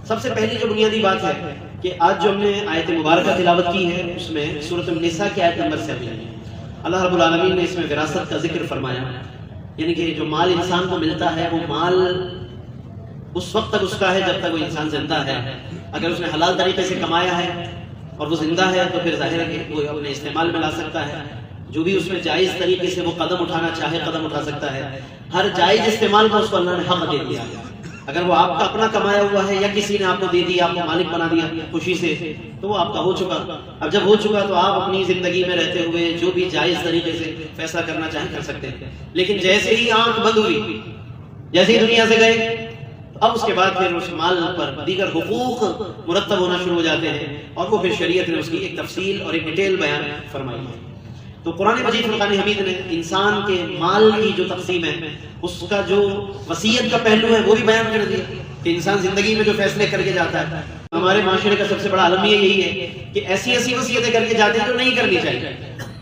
سب سے پہلی جو بنیادی بات ہے کہ آج جو ہم نے آیت مبارکہ تلاوت کی ہے اس میں سورۃ النساء کی آیت نمبر 7 اللہ رب العالمین نے اس میں وراثت کا ذکر فرمایا، یعنی کہ جو مال انسان کو ملتا ہے وہ مال اس وقت تک اس کا ہے جب تک وہ انسان زندہ ہے۔ اگر اس نے حلال طریقے سے کمایا ہے اور وہ زندہ ہے تو پھر ظاہر ہے کہ وہ اپنے استعمال میں لا سکتا ہے، جو بھی اس میں جائز طریقے سے وہ قدم اٹھانا چاہے قدم اٹھا سکتا ہے۔ ہر جائز استعمال کو اس کو اللہ نے حق دے دیا۔ اگر وہ آپ کا اپنا کمایا ہوا ہے یا کسی نے آپ کو دے دیا، آپ کو مالک بنا دیا خوشی سے، تو وہ آپ کا ہو چکا۔ اب جب ہو چکا تو آپ اپنی زندگی میں رہتے ہوئے جو بھی جائز طریقے سے فیصلہ کرنا چاہیں کر سکتے ہیں، لیکن جیسے ہی آنکھ بند ہوئی، جیسے ہی دنیا سے گئے، اب اس کے بعد پھر اس مال پر دیگر حقوق مرتب ہونا شروع ہو جاتے ہیں، اور وہ پھر شریعت نے اس کی ایک تفصیل اور ایک ڈیٹیل بیان فرمائی ہے۔ تو قرآن مجید فرقان حمید نے انسان کے مال کی جو تقسیم ہے، اس کا جو وصیت کا پہلو ہے وہ بھی بیان کر دیا کہ انسان زندگی میں جو فیصلے کر کے جاتا ہے۔ ہمارے معاشرے کا سب سے بڑا المیہ یہی ہے کہ ایسی وصیتیں کر کے جاتے ہیں جو نہیں کرنی چاہیے،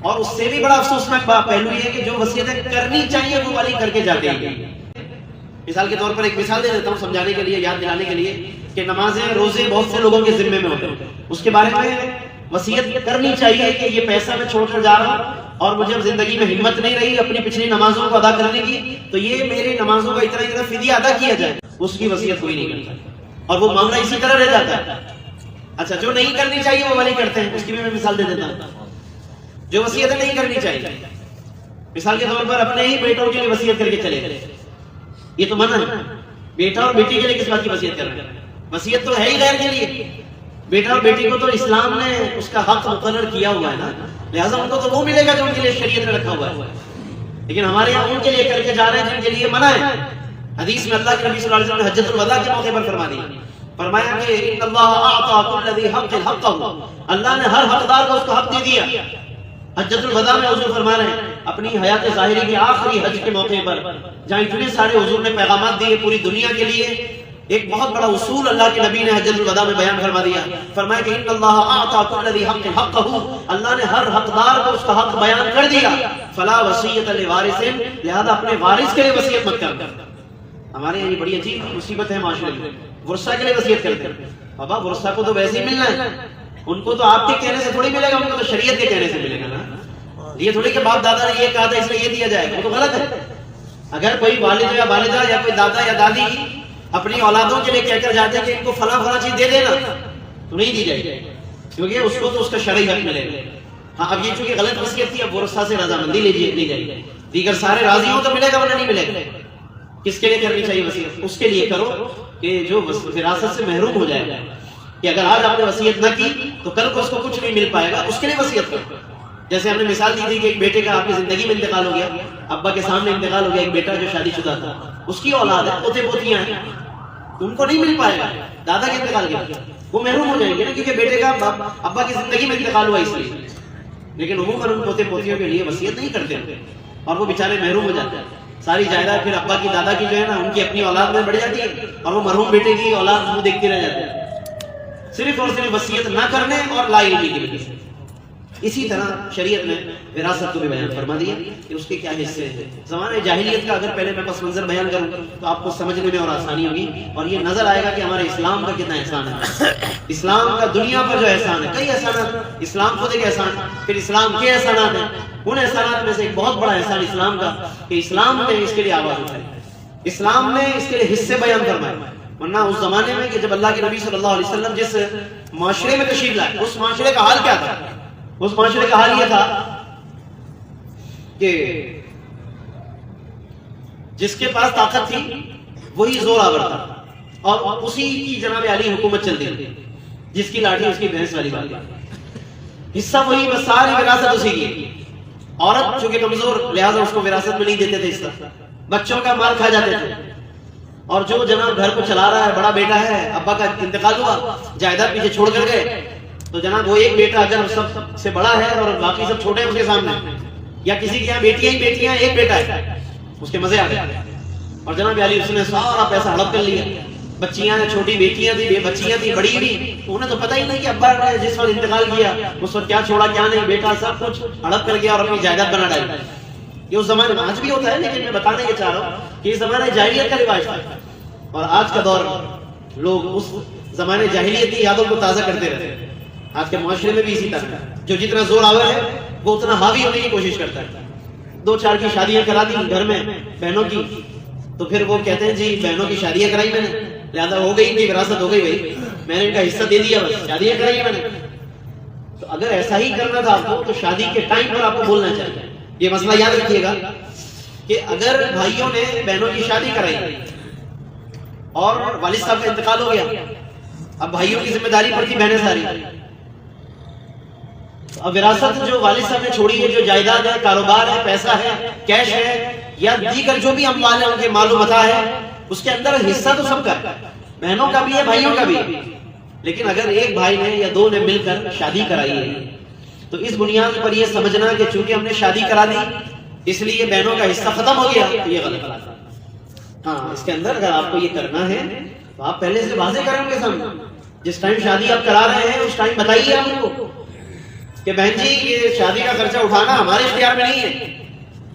اور اس سے بھی بڑا افسوسناک پہلو یہ ہے کہ جو وصیتیں کرنی چاہیے وہ والی کر کے جاتے ہیں۔ مثال کے طور پر ایک مثال دے دیتا ہوں سمجھانے کے لیے، یاد دلانے کے لیے، کہ نمازیں روزے بہت سے لوگوں کے ذمے میں ہوتے ہیں، اس کے بارے میں وصیت کرنی چاہیے کہ یہ پیسہ میں چھوڑ کر جا رہا ہوں اور مجھے اب زندگی میں ہمت نہیں رہی اپنی پچھلی نمازوں کو ادا کرنے کی، تو یہ میری نمازوں کا اتنا فدیہ ادا کیا جائے، اس کی وصیت کوئی نہیں کرتا، اور وہ معاملہ اسی طرح رہ جاتا ہے۔ اچھا، جو نہیں کرنی چاہیے وہ والی کرتے ہیں، اس کی بھی میں مثال دے دیتا ہوں۔ جو وصیتیں نہیں کرنی چاہیے، مثال کے طور پر اپنے ہی بیٹوں کے لیے وصیت کر کے چلے گئے، یہ تو منع ہے۔ بیٹا اور بیٹی کے لیے کس بات کی وصیت کر رہے ہیں؟ وصیت تو ہے ہی غیر کے لیے۔ بیٹا اور بیٹی کو تو اسلام نے اس کا حق مقرر کیا ہوا ہے نا، لہٰذا ان کو تو وہ ملے گا جو ان کے لیے شریعت میں رکھا ہوا ہے، لیکن ہمارے یہاں ان کے لیے کر کے جا رہے ہیں جن کے لیے منع ہے۔ حدیث میں اللہ کے نبی صلی اللہ علیہ وسلم نے حجۃ الوداع کے موقع پر فرمایا کہ ان اللہ اعطى كل ذي حق حقه، اللہ نے ہر حقدار کو اس کا حق دے دیا۔ حجۃ الوداع میں حضور فرما رہے ہیں اپنی حیات ظاہری کے آخری حج کے موقع پر، جہاں اتنے سارے حضور نے پیغامات دیے پوری دنیا کے لیے، ایک بہت بڑا اصول اللہ کے نبی نے حجۃ الوداع میں بیان فرما دیا۔ فرمایا کہ ان اللہ اعطى كل ذي حق حقه، اللہ نے ہر حقدار کو اس کا حق بیان کر دیا۔ فلا وصیۃ لوارث، لہذا اپنے وارث کے لیے وصیت مت کر۔ ہمارے یہاں بڑی عجیب مصیبت ہے معاشرے میں، ورثہ کے لیے وصیت کرتے ہیں۔ بابا ورثہ کو تو ویسے ہی ملنا ہے، ان کو تو آپ کے کہنے سے تھوڑی ملے گا، ان کو تو شریعت کے کہنے سے ملے گا نا۔ یہ تھوڑی کہ باپ دادا نے یہ کہا تھا اس لیے یہ دیا جائے، وہ تو غلط ہے۔ اگر کوئی والد یا والدہ یا کوئی دادا یا دادی اپنی اولادوں کے لیے کہہ کر جاتے ہیں کہ ان کو فلاں فلاں چیز دے دینا، تو نہیں دی جائے گی، کیونکہ اس کو تو اس کا شرعی حق ملے گا۔ ہاں، اب یہ چونکہ غلط وصیت تھی، اب ورثہ سے رضامندی لی جائے گی، دیگر سارے راضی ہوں تو ملے گا ورنہ نہیں ملے گا۔ کس کے لیے کرنی چاہیے وصیت؟ اس کے لیے کرو کہ جو وراثت سے محروم ہو جائے گا، کہ اگر آج آپ نے وصیت نہ کی تو کل کو اس کو کچھ نہیں مل پائے گا، اس کے لیے وصیت کرو۔ جیسے ہم نے مثال دی تھی کہ ایک بیٹے کا آپ کی زندگی میں انتقال ہو گیا، ابا کے سامنے انتقال ہو گیا، ایک بیٹا جو شادی شدہ تھا، اس کی اولاد ہے، پوتے پوتیاں ہیں، ان کو نہیں مل پائے گا۔ دادا کے انتقال کے بعد وہ محروم ہو جائیں گے نا، کیونکہ بیٹے کا ابا کی زندگی میں انتقال ہوا اس لیے، لیکن عموماً ان پوتے پوتیوں کے لیے وصیت نہیں کرتے اور وہ بیچارے محروم ہو جاتے ہیں۔ ساری جائیداد پھر ابا کی دادا کی جو ہے نا ان کی اپنی اولاد میں بڑھ جاتی ہے، اور وہ مرحوم بیٹے کی اولاد وہ دیکھتی رہ جاتی ہے، صرف اور صرف وصیت نہ کرنے اور لا علمی کی وجہ سے۔ اسی طرح شریعت نے وراثت کو بھی بیان فرما دیا کہ اس کے کیا حصے ہیں۔ زمانے جاہلیت کا اگر پہلے میں پس منظر بیان کروں تو آپ کو سمجھنے میں اور آسانی ہوگی، اور یہ نظر آئے گا کہ ہمارے اسلام کا کتنا احسان ہے۔ اسلام کا دنیا پر جو احسان ہے، کئی احسانات، اسلام خود ایک احسان، پھر اسلام کے احسانات ہیں۔ ان احسانات میں سے ایک بہت بڑا احسان اسلام کا کہ اسلام نے اس کے لیے آواز اٹھائی، اسلام نے اس کے لیے حصے بیان فرمائے۔ ورنہ اس زمانے میں کہ جب اللہ کے نبی صلی اللہ علیہ وسلم جس معاشرے میں تشریف لائے، اس معاشرے کا حال کیا تھا؟ اس معاشرے کا حال یہ تھا کہ جس کے پاس طاقت تھی وہی زور آور تھا، اور اسی کی جناب علی حکومت چلتی تھی، جس کی لاٹھی اس کی بھینس والی بات، حصہ وہی، بس ساری وراثت اسی کی۔ عورت چونکہ کمزور، لہٰذا اس کو وراثت میں نہیں دیتے تھے حصہ، بچوں کا مال کھا جاتے تھے، اور جو جناب گھر کو چلا رہا ہے، بڑا بیٹا ہے، ابا کا انتقال ہوا، جائیداد پیچھے چھوڑ کر گئے، تو جناب وہ ایک بیٹا اگر سب سے بڑا ہے اور باقی سب چھوٹے ہیں اس کے سامنے، یا کسی کے یہاں بیٹیاں ہی بیٹیاں، ایک بیٹا ہے، اس کے مزے آ گئے، اور جناب علی اس نے سارا پیسہ ہڑپ کر لیا۔ بچیاں ہیں، چھوٹی بیٹیاں تھی، بچیاں تھی، بڑی بھی، انہیں تو پتہ ہی نہیں کہ ابا نے جس وقت انتقال کیا اس وقت کیا چھوڑا کیا نہیں، بیٹا سب کچھ ہڑپ کر گیا اور اپنی جائیداد بنا ڈالی۔ یہ اس زمانے میں آج بھی ہوتا ہے، لیکن میں بتانے کے چاہ رہا ہوں کہ اس زمانے جاہلیت کا رواج تھا، اور آج کا دور لوگ اس زمانے جاہلیت کی یادوں کو تازہ کرتے رہتے ہیں. آج کے معاشرے میں بھی اسی طرح جو جتنا زور آور ہے وہ اتنا حاوی ہونے کی کوشش کرتا ہے. 2-4 کی شادیاں کرا دی گھر میں بہنوں کی, تو پھر وہ کہتے ہیں جی بہنوں کی شادیاں کرائی میں نے, لہٰذا ہو گئی ان کی وراثت ہو گئی, بھائی میں نے ان کا حصہ دے دیا, بس شادیاں کرائی میں نے. تو اگر ایسا ہی کرنا تھا آپ کو تو شادی کے ٹائم پر آپ کو بولنا چاہیے. یہ مسئلہ یاد رکھیے گا کہ اگر بھائیوں نے بہنوں کی شادی کرائی اور والد صاحب کا انتقال ہو گیا, اب بھائیوں کی ذمہ داری پر تھی بہنیں ساری, اب وراثت جو والد صاحب نے چھوڑی ہے, جو جائیداد ہے, کاروبار ہے, پیسہ ہے, کیش ہے یا دیگر جو بھی اموال ہیں ان کے مال و متاع ہے, اس کے اندر حصہ تو سب کا ہے, بہنوں کا بھی ہے, بھائیوں کا بھی ہے. لیکن اگر ایک بھائی نے یا دو نے مل کر شادی کرائی ہے تو اس بنیاد پر یہ سمجھنا کہ چونکہ ہم نے شادی کرا دی اس لیے بہنوں کا حصہ ختم ہو گیا, تو یہ غلط بات ہے. ہاں, اس کے اندر اگر آپ کو یہ کرنا ہے تو آپ پہلے سے واضح کریں گے سامنے. جس ٹائم شادی آپ کرا رہے ہیں اس ٹائم بتائیے آپ ان کو کہ بہن جی یہ شادی کا خرچہ اٹھانا ہمارے اختیار میں نہیں ہے,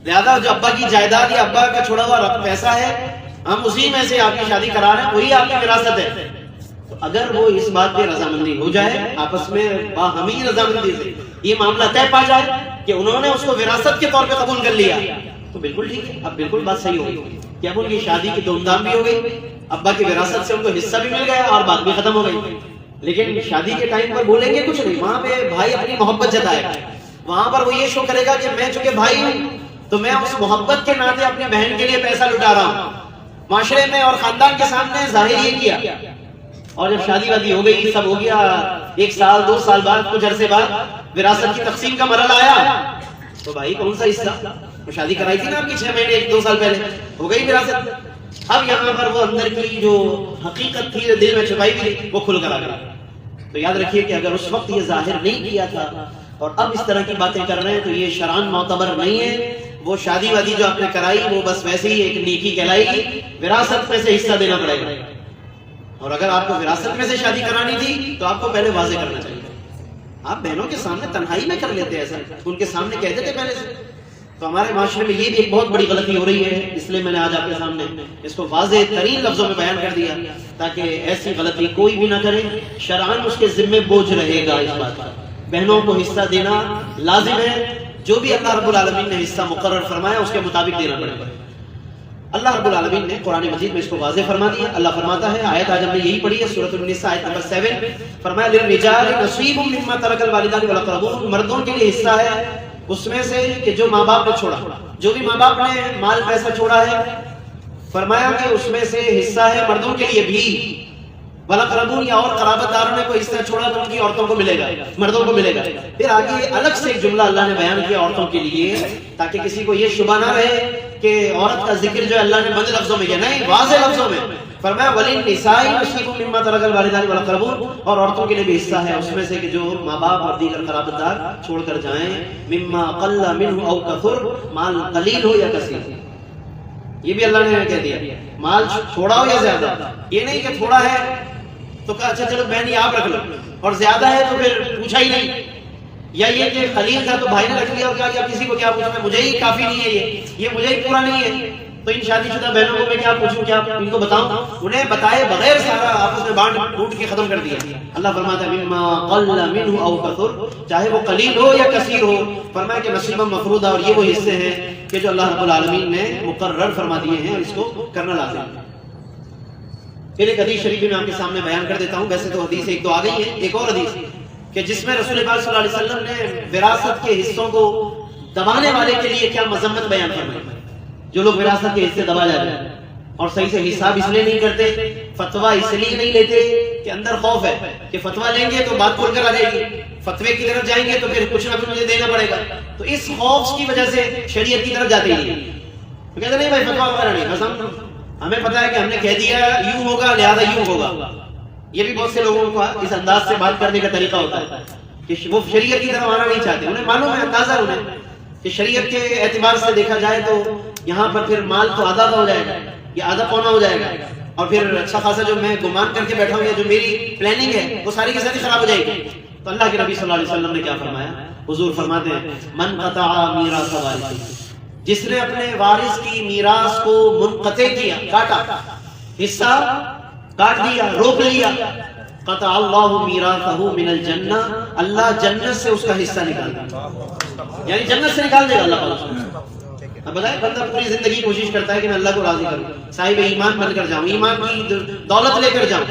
لہذا جو ابا کی جائیداد یا ابا کا چھوڑا ہوا پیسہ ہے ہم اسی میں سے آپ کی شادی کرا رہے ہیں, وہی آپ کی وراثت ہے. تو اگر وہ اس بات پہ رضامندی ہو جائے, آپس میں باہمی رضامندی سے یہ معاملہ طے پا جائے کہ انہوں نے اس کو وراثت کے طور پہ قبول کر لیا, تو بالکل ٹھیک ہے. اب بالکل بات صحیح ہوگی کہ اب ان کی شادی کی دھوم دھام بھی ہو گئی, ابا کی وراثت سے ان کو حصہ بھی مل گیا اور بات بھی ختم ہو گئی. لیکن شادی کے ٹائم پر بولیں گے کچھ نہیں, وہاں پہ بھائی اپنی محبت جتائے گا, وہاں پر وہ یہ شو کرے گا کہ میں چونکہ بھائی ہوں تو میں اس محبت کے ناطے اپنی بہن کے لیے پیسہ لٹا رہا ہوں. معاشرے میں اور خاندان کے سامنے ظاہر یہ کیا, اور جب شادی وادی ہو گئی, سب ہو گیا, 1 سال 2 سال بعد, کچھ عرصے بعد وراثت کی تقسیم کا مرحلہ آیا, تو بھائی کون سا حصہ, وہ شادی کرائی تھی نا آپ کی 6 مہینے 1-2 سال پہلے, ہو گئی وراثت. اب یہاں پر وہ اندر کی جو حقیقت تھی دل میں چھپائی تھی وہ کھل کر آ گئی. تو یاد رکھیے کہ اگر اس وقت یہ ظاہر نہیں کیا تھا اور اب اس طرح کی باتیں کر رہے ہیں تو یہ شرعاً معتبر نہیں ہے. وہ شادی وادی جو آپ نے کرائی وہ بس ویسے ہی ایک نیکی کہلائے گی, وراثت میں سے حصہ دینا پڑے گا. اور اگر آپ کو وراثت میں سے شادی کرانی تھی تو آپ کو پہلے واضح کرنا چاہیے. آپ بہنوں کے سامنے تنہائی میں کر لیتے ایسا, ان کے سامنے کہہ دیتے پہلے سے. تو ہمارے معاشرے میں یہ بھی ایک بہت بڑی غلطی ہو رہی ہے, اس لیے میں نے آج آپ کے سامنے اس کو واضح ترین لفظوں میں بیان کر دیا تاکہ ایسی غلطی کوئی بھی نہ کرے. شرعاً اس کے ذمے بوجھ رہے گا اس بات کا, بہنوں کو حصہ دینا لازم ہے. جو بھی اللہ رب العالمین نے حصہ مقرر فرمایا اس کے مطابق دینا پڑے گا. اللہ رب العالمین نے قرآن مجید میں اس کو واضح فرما دیا. اللہ فرماتا ہے, آیت آج ہم نے یہی پڑھی ہے سورۃ النساء آیت نمبر 7, فرمایا للرجال نصیب مما ترک الوالدان والاقربون, مردوں کے لیے حصہ ہے اس میں سے کہ جو ماں باپ نے چھوڑا, جو بھی ماں باپ نے مال پیسہ چھوڑا ہے, فرمایا کہ اس میں سے حصہ ہے مردوں کے لیے بھی. والاقربون یا اور قرابت داروں نے کوئی حصہ چھوڑا تو ان کی عورتوں کو ملے گا, مردوں کو ملے گا. پھر آگے الگ سے ایک جملہ اللہ نے بیان کیا عورتوں کے لیے تاکہ کسی کو یہ شبہ نہ رہے کہ عورت کا ذکر جو اللہ نے بند لفظوں میں کیا, نہیں واضح لفظوں میں فرمایا وللنساء نصیب مما ترک الوالدان والاقربون, اور عورتوں کے لیے بھی حصہ ہے اس میں سے کہ جو ماں باپ اور دیگر قرابت دار چھوڑ کر جائیں. مما قل منه او کثر, مال قلیل ہو یا کثیر, یہ بھی اللہ نے کہہ دیا. مال چھوڑا ہو یا زیادہ, یہ نہیں کہ تھوڑا ہے تو کہا اچھا چلو بہن یہ آپ رکھ لو, اور زیادہ ہے تو پھر پوچھا ہی نہیں, یا یہ کہ قلیل تھا تو بھائی نے رکھ لیا اور کہا کہ کسی کو کیا پوچھوں, مجھے ہی کافی نہیں ہے, یہ مجھے ہی پورا نہیں ہے, تو ان شادی شدہ بہنوں کو میں کیا پوچھوں, کیا ان کو بتاؤں, انہیں بتائے بغیر سارا آپس میں بانٹ ٹوٹ کے ختم کر دیا. اللہ فرماتا ہے مما قل منه او کثر, چاہے وہ قلیل ہو یا کثیر ہو, فرمایا کہ نصیبا مفروضہ, اور یہ وہ حصے ہیں کہ جو اللہ رب العالمین نے مقرر فرما دیے ہیں اور اس کو کرنا لازم ہے. پھر ایک حدیث شریف میں آپ کے سامنے بیان کر دیتا ہوں. ویسے تو حدیث ایک تو آ گئی ہے, ایک اور حدیث کہ جس میں رسول پاک صلی اللہ علیہ وسلم نے وراثت کے حصوں کو دبانے والے کے لیے کیا مذمت بیان فرمائی. جو لوگ وراثت کے حصے دبا جاتے ہیں اور صحیح سے حساب اس لیے نہیں کرتے, فتویٰ اس لیے نہیں لیتے کہ اندر خوف ہے کہ فتویٰ لیں گے تو بات کھول کر آ جائے گی, فتوے کی طرف جائیں گے تو پھر کچھ نہ کچھ مجھے دینا پڑے گا, تو اس خوف کی وجہ سے شریعت کی طرف جاتے ہی نہیں. تو کہتے نہیں بھائی فتویٰ وغیرہ نہیں, بس ہمیں پتا ہے کہ ہم نے کہہ دیا یوں ہوگا لہذا یوں ہوگا. یہ بھی بہت سے لوگوں کا اس انداز سے بات کرنے کا طریقہ ہوتا ہے کہ وہ شریعت کی طرف آنا نہیں چاہتے. انہیں معلوم ہے, اندازہ انہیں کہ شریعت کے اعتبار سے دیکھا جائے تو یہاں پر پھر مال تو آدھا ہو جائے گا, یہ آدھا پونا ہو جائے گا, اور پھر اچھا خاصا جو میں گمان کر کے بیٹھا ہوں یا جو میری پلاننگ ہے وہ ساری کی ساری خراب ہو جائے گی. تو اللہ کے نبی صلی اللہ علیہ وسلم نے کیا فرمایا, حضور فرماتے ہیں من قطع میراث وارث, جس نے اپنے وارث کی میراث کو منقطع کیا, کاٹا, حصہ کاٹ دیا, روک لیا, قطع اللہ میراثہ من الجنہ، اللہ جنت سے اس کا حصہ نکال دے گا، یعنی جنت سے نکال دے گا اللہ تعالیٰ۔ اب بتائیں، بندہ پوری زندگی کوشش کرتا ہے کہ میں اللہ کو راضی کروں، صاحب ایمان بن کر جاؤں، ایمان کی دولت لے کر جاؤں،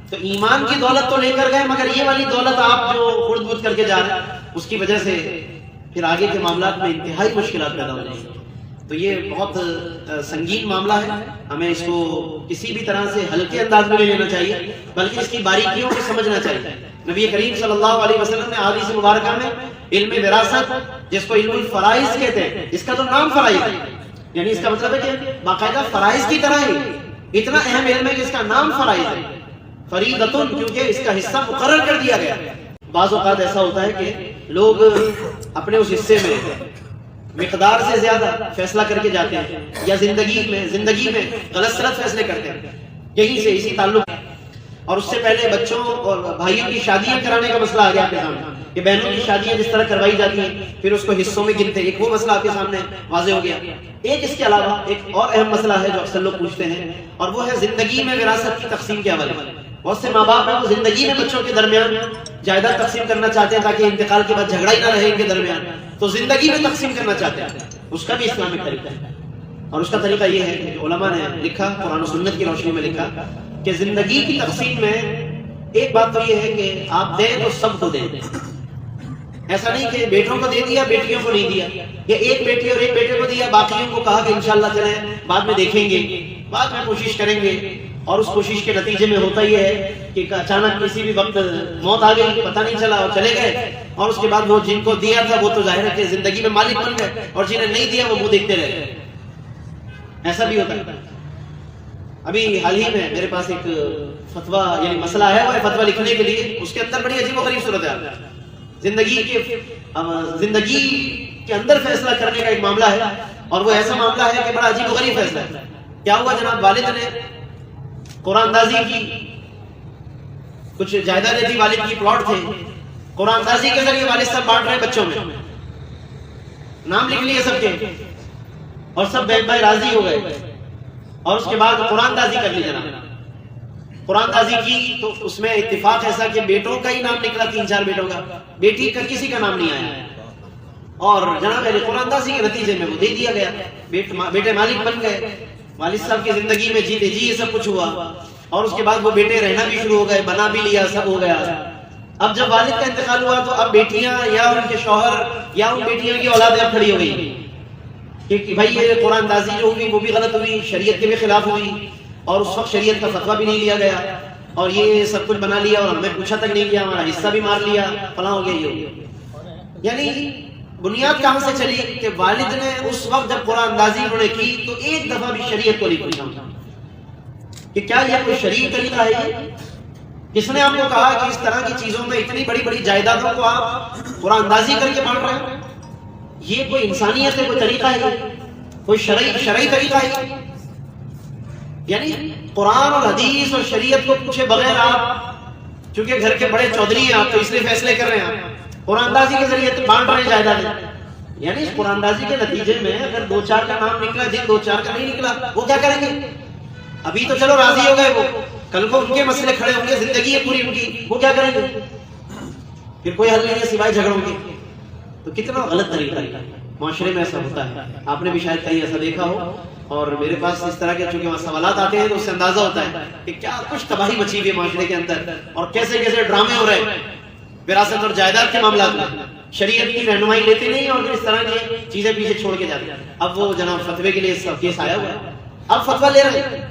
تو ایمان کی دولت تو لے کر گئے، مگر یہ والی دولت آپ جو خرد برد کر کے جا رہے ہیں، اس کی وجہ سے پھر آگے کے معاملات میں انتہائی مشکلات پیدا ہو جائیں گی۔ تو یہ بہت سنگین معاملہ ہے، ہمیں اس کو کسی بھی طرح سے ہلکے انداز میں نہیں لینا چاہیے، بلکہ اس کی باریکیوں کو سمجھنا چاہیے۔ نبی کریم صلی اللہ علیہ وسلم نے احادیث مبارکہ میں علم وراثت، جس کو علم الفرائض کہتے ہیں، اس کا تو نام فرائض ہے، یعنی اس کا مطلب ہے کہ باقاعدہ فرائض کی طرح ہی اتنا اہم علم ہے کہ اس کا نام فرائض ہے، فریضۃ، کیونکہ اس کا حصہ مقرر کر دیا گیا۔ بعض اوقات ایسا ہوتا ہے کہ لوگ اپنے اس حصے میں مقدار سے زیادہ فیصلہ کر کے جاتے ہیں، یا زندگی میں غلط سلط فیصلے کرتے ہیں، یہیں سے اسی تعلق۔ اور اس سے پہلے بچوں اور بھائیوں کی شادیاں کرانے کا مسئلہ آ گیا آپ کے سامنے، کہ بہنوں کی شادیاں جس طرح کروائی جاتی ہیں پھر اس کو حصوں میں گنتے، ایک وہ مسئلہ آپ کے سامنے واضح ہو گیا۔ ایک اس کے علاوہ ایک اور اہم مسئلہ ہے جو اکثر لوگ پوچھتے ہیں، اور وہ ہے زندگی میں وراثت کی تقسیم کے حوالے سے۔ بہت سے ماں باپ ہیں وہ زندگی میں بچوں کے درمیان جائیداد تقسیم کرنا چاہتے ہیں تاکہ انتقال کے بعد جھگڑا ہی نہ رہے ان کے درمیان، تو زندگی میں تقسیم کرنا چاہتے ہیں، اس کا بھی اسلامک طریقہ ہے، اور اس کا طریقہ یہ ہے کہ علماء نے لکھا، قرآن و سنت کی روشنی میں لکھا کہ زندگی کی تقسیم میں ایک بات تو یہ ہے کہ آپ دیں تو سب کو دیں، ایسا نہیں کہ بیٹوں کو دے دیا بیٹیوں کو نہیں دیا، یا ایک بیٹی اور ایک بیٹے کو دیا، باقیوں کو کہا کہ انشاءاللہ چلیں بعد میں دیکھیں گے، بعد میں کوشش کریں گے، اور اس کوشش کے نتیجے میں ہوتا یہ ہے کہ اچانک کسی بھی وقت موت آ گئی، پتہ نہیں چلا اور چلے گئے، اور اس کے بعد وہ جن کو دیا تھا وہ تو ظاہر ہے کہ زندگی میں مالک بن گئے، اور جنہیں نہیں دیا وہ منہ دیکھتے رہ گئے۔ ایسا بھی ہوتا ہے۔ ابھی حال ہی میں میرے پاس ایک فتویٰ یعنی مسئلہ ہے، وہ فتویٰ لکھنے کے لیے اس کے اندر بڑی عجیب و غریب صورت ہے، زندگی کے اندر فیصلہ کرنے کا ایک معاملہ ہے، اور وہ ایسا معاملہ ہے کہ بڑا عجیب و غریب فیصلہ ہے۔ کیا ہوا جناب، والد نے قرآن اندازی کی، کچھ جائیدادیں تھی والد کی، پلاٹ تھے، قرآن اندازی کے ذریعے والد صاحب بانٹ رہے بچوں میں، نام لکھ لیے سب کے، اور سب بہن بھائی راضی ہو گئے، اور اس کے بعد قرآن اندازی کر لی جناب۔ قرآن اندازی کی تو اس میں اتفاق ایسا کہ بیٹوں کا ہی نام نکلا، 3-4 بیٹوں کا، بیٹی کا کسی کا نام نہیں آیا، اور جناب قرآن اندازی کے نتیجے میں وہ دے دیا گیا، بیٹے مالک بن گئے، والد صاحب کی زندگی میں جیتے جی یہ سب کچھ ہوا، اور اس کے بعد وہ بیٹے رہنا بھی شروع ہو گئے، بنا بھی لیا، سب ہو گیا۔ اب جب والد کا انتقال ہوا تو اب بیٹیاں یا ان کے شوہر یا ان بیٹیوں کی اولادیں اب کھڑی ہو گئی کہ بھائی یہ قرآن اندازی جو ہوئی وہ بھی غلط ہوئی، شریعت کے بھی خلاف ہوئی، اور اس وقت شریعت کا فتویٰ بھی نہیں لیا گیا، اور یہ سب کچھ بنا لیا اور ہمیں پوچھا تک نہیں کیا، ہمارا حصہ بھی مار لیا، فلاں ہو گیا، یہ ہو گیا۔ یعنی بنیاد کہاں سے چلی کہ والد نے اس وقت جب قرآن اندازی انہوں نے کی تو ایک دفعہ بھی شریعت کو نہیں پوچھا کہ کیا یہ کوئی شریعت طریقہ ہے، یہ کس نے آپ کو کہا کہ اس طرح کی چیزوں میں اتنی بڑی بڑی جائیدادوں کو آپ قرآن اندازی کر کے بانٹ رہے ہیں، یہ کوئی انسانیت کا کوئی طریقہ ہے، کوئی شرعی طریقہ ہے؟ یعنی قرآن اور حدیث اور شریعت کو پوچھے بغیر آپ، چونکہ گھر کے بڑے چودھری ہیں آپ تو اس لیے فیصلے کر رہے ہیں، قرآن اندازی کے ذریعے بانٹ رہے ہیں جائیدادیں۔ یعنی اس قرآن اندازی کے نتیجے میں اگر 2-4 کا نام نکلا، جن 2-4 کا نہیں نکلا وہ کیا کریں گے؟ ابھی تو چلو راضی ہو گئے، وہ کل کو ان کے مسئلے کھڑے ہوں گے، زندگی ہے پوری ان کی، وہ کیا کریں گے؟ پھر کوئی حل نہیں ہے سوائے جھگڑوں کے۔ تو کتنا غلط طریقہ ہے، معاشرے میں ایسا ہوتا ہے، آپ نے بھی شاید کہیں ایسا دیکھا ہو، اور میرے پاس اس طرح کے چونکہ وہاں سوالات آتے ہیں تو اس سے اندازہ ہوتا ہے کہ کیا کچھ تباہی مچی ہوئی ہے معاشرے کے اندر، اور کیسے کیسے ڈرامے ہو رہے ہیں وراثت اور جائیداد کے معاملات میں، شریعت کی رہنمائی لیتے نہیں اور اس طرح کی چیزیں پیچھے چھوڑ کے جاتے ہیں۔ اب وہ جناب فتوے کے لیے کیس آیا ہوا ہے، اب فتویٰ لے رہے ہیں،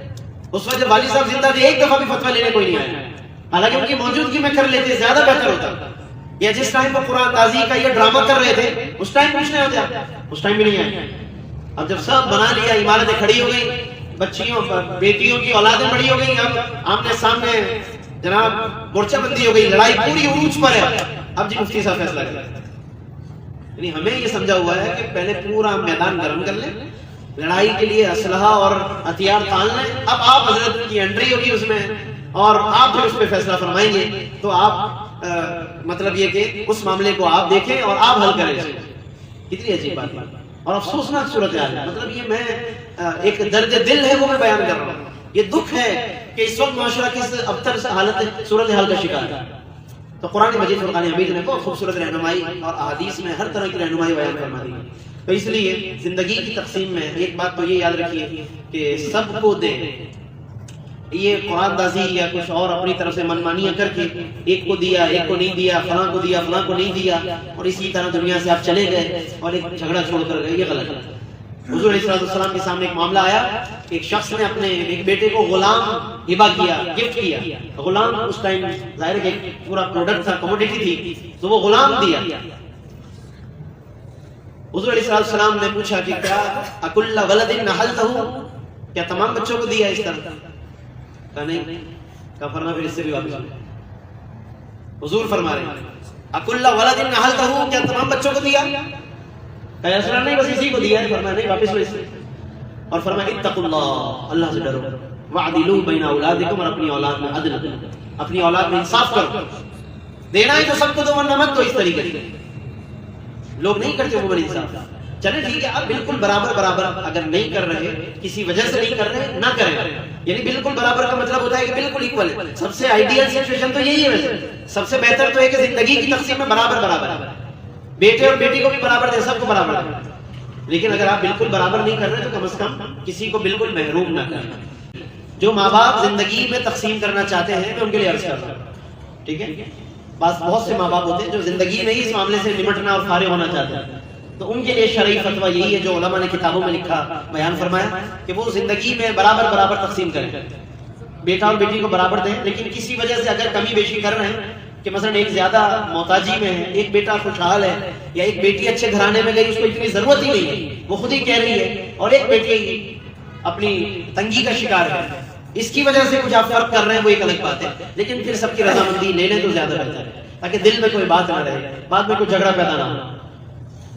اس وقت جب والد صاحب زندہ تھے ایک دفعہ بھی فتویٰ لینے کوئی نہیں آیا، حالانکہ ان کی موجودگی میں کر لیتے زیادہ بہتر ہوتا، یا جس ٹائم پر قرآن اندازی کا یہ ڈرامہ کر رہے تھے اس ٹائم پوچھنے ہوتے، اس ٹائم بھی نہیں آئے۔ اب جب سب بنا لیا، عمارتیں کھڑی ہو گئی، بچیوں بیٹیوں کی اولادیں بڑی ہو گئی، اب آمنے سامنے جناب مورچہ بندی ہو گئی، لڑائی پوری عروج پر ہے، اب جی مفتی صاحب فیصلہ کریں۔ یعنی ہمیں یہ سمجھا ہوا ہے کہ پہلے پورا میدان گرم کر لیں، لڑائی کے لیے اسلحہ اور ہتھیار تان لیں، اب آپ حضرت کی انٹری ہوگی اس میں، اور آپ پھر اس پہ فیصلہ فرمائیں گے، تو آپ مطلب یہ کہ اس معاملے کو آپ دیکھیں اور آپ حل کریں۔ کتنی عجیب بات ہے اور افسوسناک صورتحال ہے، مطلب یہ میں ایک درد دل ہے وہ میں بیان کر رہا ہوں یہ دکھ ہے کہ اس وقت معاشرہ کس ابتر حالت صورتحال کا شکار ہے. تو قرآن مجید فرقان حمید نے بہت خوبصورت رہنمائی اور احادیث میں ہر طرح کی رہنمائی بیان فرما دی. تو اس لیے زندگی کی تقسیم میں ایک بات تو یہ یاد رکھیے کہ سب کو دے. یہ قرآن دازی یا کچھ اور اپنی طرف سے منمانیاں کر کے ایک کو دیا ایک کو نہیں دیا، فلاں کو دیا فلاں کو نہیں دیا، اور اسی طرح دنیا سے آپ چلے گئے اور ایک جھگڑا چھوڑ کر گئے، یہ غلط ہے. حضور علیہ السلام کے سامنے ایک معاملہ آیا، ایک شخص نے اپنے ایک بیٹے کو غلام ہبہ کیا، گفٹ کیا. غلام اس ٹائم ظاہر ہے کہ پورا پروڈکٹ تھا، کموڈیٹی تھی، تو وہ غلام دیا. حضور علیہ السلام نے پوچھا کہ کیا اکل ولد نحلتہ، کیا تمام بچوں کو دیا اس طرح؟ کہا نہیں. کہا فرمایا پھر اس سے بھی واپس ہو. حضور فرما رہے ہیں اکل ولد نحلتہ، کیا تمام بچوں کو دیا؟ کہا یا رسول اللہ نہیں، بس اسی کو دیا ہے. فرمایا نہیں، واپس ہو اس سے. اور فرمایا اتقوا اللہ، اللہ سے ڈرو، وعدلوا بین اولادکم، اور اپنی اولاد میں عدل کرو، اپنی اولاد میں انصاف کرو. دینا ہے تو سب کو دو ورنہ مت دو. اس طریقے سے لوگ نہیں کرتے عموماً انصاف. چلے ٹھیک ہے، آپ بالکل برابر برابر اگر نہیں کر رہے، کسی وجہ سے نہیں کر رہے، نہ کریں. یعنی بالکل برابر کا مطلب ہوتا ہے کہ بالکل ایکول ہے. سب سے آئیڈیل سچویشن تو یہی ہے. ویسے سب سے بہتر تو ہے کہ زندگی کی تقسیم میں برابر برابر ہے، بیٹے اور بیٹی کو بھی برابر دیں، سب کو برابر دیں. لیکن اگر آپ بالکل برابر نہیں کر رہے تو کم از کم کسی کو بالکل محروم نہ کریں. جو ماں باپ زندگی میں تقسیم کرنا چاہتے ہیں میں ان کے لیے عرض کر رہا ہوں، ٹھیک ہے. بہت سے ماں باپ ہوتے ہیں جو زندگی میں ہی اس معاملے سے نمٹنا اور فارغ ہونا چاہتے ہیں. تو ان کے لیے شرعی فتویٰ یہی ہے جو علماء نے کتابوں میں لکھا بیان فرمایا کہ وہ زندگی میں برابر برابر تقسیم کریں، بیٹا اور بیٹی کو برابر دیں. لیکن کسی وجہ سے اگر کمی بیشی کر رہے ہیں کہ مثلا ایک زیادہ محتاجی میں ہے، ایک بیٹا خوشحال ہے، یا ایک بیٹی اچھے گھرانے میں گئی، اس کو اتنی ضرورت ہی نہیں ہے، وہ خود ہی کہہ رہی ہے، اور ایک بیٹی اپنی تنگی کا شکار ہے، اس کی وجہ سے کچھ آپ فرق کر رہے ہیں، وہ ایک الگ بات ہے. لیکن پھر سب کی رضامندی لے لیں تو زیادہ بہتر ہے، تاکہ دل میں کوئی بات نہ رہے، بعد میں کوئی جھگڑا پیدا نہ ہو.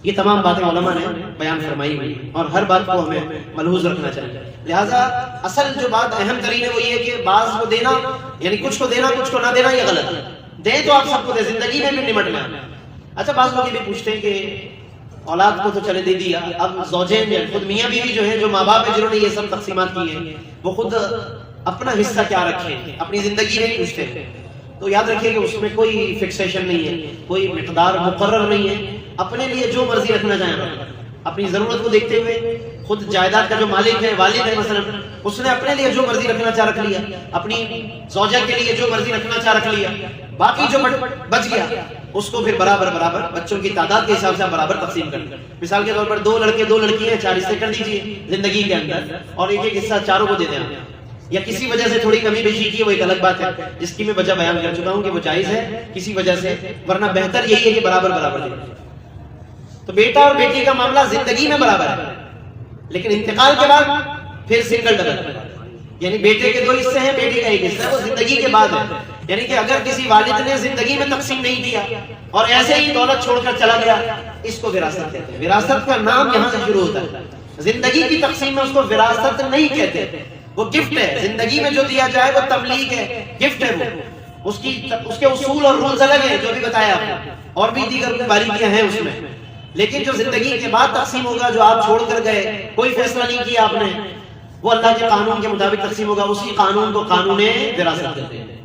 یہ تمام باتیں علماء نے بیان فرمائی ہوئی، اور ہر بات کو ہمیں ملحوظ رکھنا چاہیے. لہٰذا اصل جو بات اہم ترین ہے وہ یہ ہے کہ بعض کو دینا، یعنی کچھ کو دینا کچھ کو نہ دینا، یہ غلط ہے. دیں تو آپ سب کو دیں، زندگی میں بھی نمٹ میں. اچھا بعض لوگ یہ بھی پوچھتے ہیں کہ اولاد کو تو چلے دے دیا، اب زوجین خود میاں بیوی جو ہیں، جو ماں باپ ہیں جنہوں نے یہ سب تقسیمات کی ہیں، وہ خود اپنا حصہ کیا رکھیں، اپنی زندگی میں پوچھتے ہیں. تو یاد رکھیے کہ اس میں کوئی فکسیشن نہیں ہے، کوئی مقدار مقرر نہیں ہے. اپنے لیے جو مرضی رکھنا چاہیں، اپنی ضرورت کو دیکھتے ہوئے. خود جائیداد کا جو مالک ہے، والد ہے مثلا، اس نے اپنے لیے جو مرضی رکھنا چاہ رکھ لیا، اپنی زوجہ کے لیے جو مرضی رکھنا چاہ رکھ لیا. باقی جو بچ گیا اس کو پھر برابر برابر بچوں کی تعداد کے حساب سے برابر تقسیم کر دیں. مثال کے طور پر 2 لڑکے 2 لڑکیاں 4 حصے کر دیجیے زندگی کے اندر، اور ایک ایک حصہ چاروں کو دے دیں. یا کسی وجہ سے تھوڑی کمی بیشی کی، وہ ایک الگ بات ہے، جس کی میں وجہ بیان کر چکا ہوں کہ وہ جائز ہے کسی وجہ سے، ورنہ بہتر یہی ہے کہ برابر برابر دیں. تو بیٹا اور بیٹی کا معاملہ زندگی میں برابر ہے، لیکن انتقال کے بعد پھر سنگل ڈبل، یعنی بیٹے کے 2 حصے ہیں، بیٹی کا 1 حصہ ہے، وہ زندگی کے بعد ہے. یعنی کہ اگر کسی والد نے زندگی میں تقسیم نہیں کیا اور ایسے ہی دولت چھوڑ کر چلا گیا، اس کو وراثت کہتے ہیں. وراثت کا نام یہاں سے شروع ہوتا ہے. زندگی کی تقسیم میں اس کو وراثت نہیں کہتے، وہ گفٹ ہے. زندگی میں جو دیا جائے وہ تملیغ ہے، گفٹ ہے. وہ اس کے اصول اور رولز الگ ہیں جو بھی بتایا آپ نے، اور بھی دیگر باریکیاں ہیں اس میں. لیکن جو زندگی کے بعد تقسیم ہوگا، جو آپ چھوڑ کر گئے، کوئی فیصلہ نہیں کیا آپ نے، وہ اللہ کے قانون کے مطابق تقسیم ہوگا. اسی قانون کو قانون وراثت کہتے ہیں،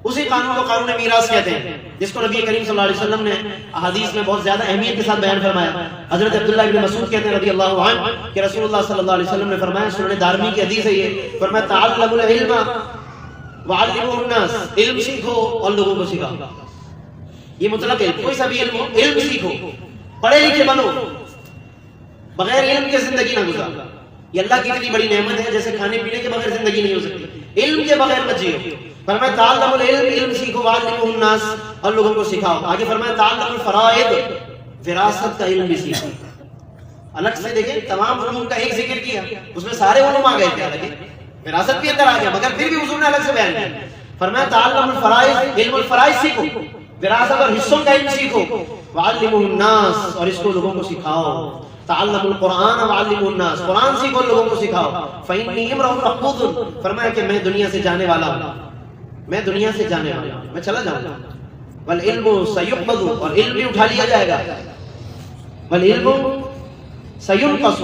اسی قانون کو قانون میراث کہتے ہیں، جس کو نبی کریم صلی اللہ علیہ وسلم نے احادیث میں بہت زیادہ اہمیت کے ساتھ بیان فرمایا. حضرت عبداللہ ابن مسعود کہتے ہیں رضی اللہ عنہ کہ رسول اللہ صلی اللہ علیہ وسلم نے فرمایا، سنن دارمی کی حدیث ہے یہ، فرمایا تعلموا العلم وعلموه الناس، علم سیکھو اور لوگوں کو سکھاؤ. یہ مطلب علم، کوئی سا بھی علم سیکھو، پڑھے لکھے بنو، بغیر علم کے زندگی نہ گزارو. یہ اللہ کی اتنی بڑی نعمت ہے، جیسے کھانے پینے کے بغیر زندگی نہیں ہو سکتی، علم کے بغیر مت جیو. فرمایا تعلموا العلم، علم سیکھو، وعلموه الناس، اور لوگوں کو سکھاؤ. آگے فرمایا تعلموا الفرائض، وراثت کا علم بھی سیکھو. الگ سے دیکھیں تمام علوم کا ایک ذکر کیا، اس میں سارے علوم آ گئے تھے، لیکن وراثت بھی اندر آ گیا، مگر پھر بھی حضور نے الگ سے بیان کیا. فرمایا تعلموا الفرائض، علم الفرائض سیکھو، وراثت اور حصوں کا علم سیکھو. وعلموه الناس، اور اس کو لوگوں کو سکھاؤ. تعلموا القرآن وعلموه الناس، قرآن سیکھو، لوگوں کو سکھاؤ. فإني امرؤ مفقود، فرمایا کہ میں دنیا سے جانے والا ہوں، میں دنیا سے جانے والا ہوں، میں چلا جاؤں گا. والعلم سيقبض، اور علم بھی اٹھا لیا جائے گا. والعلم سينقص،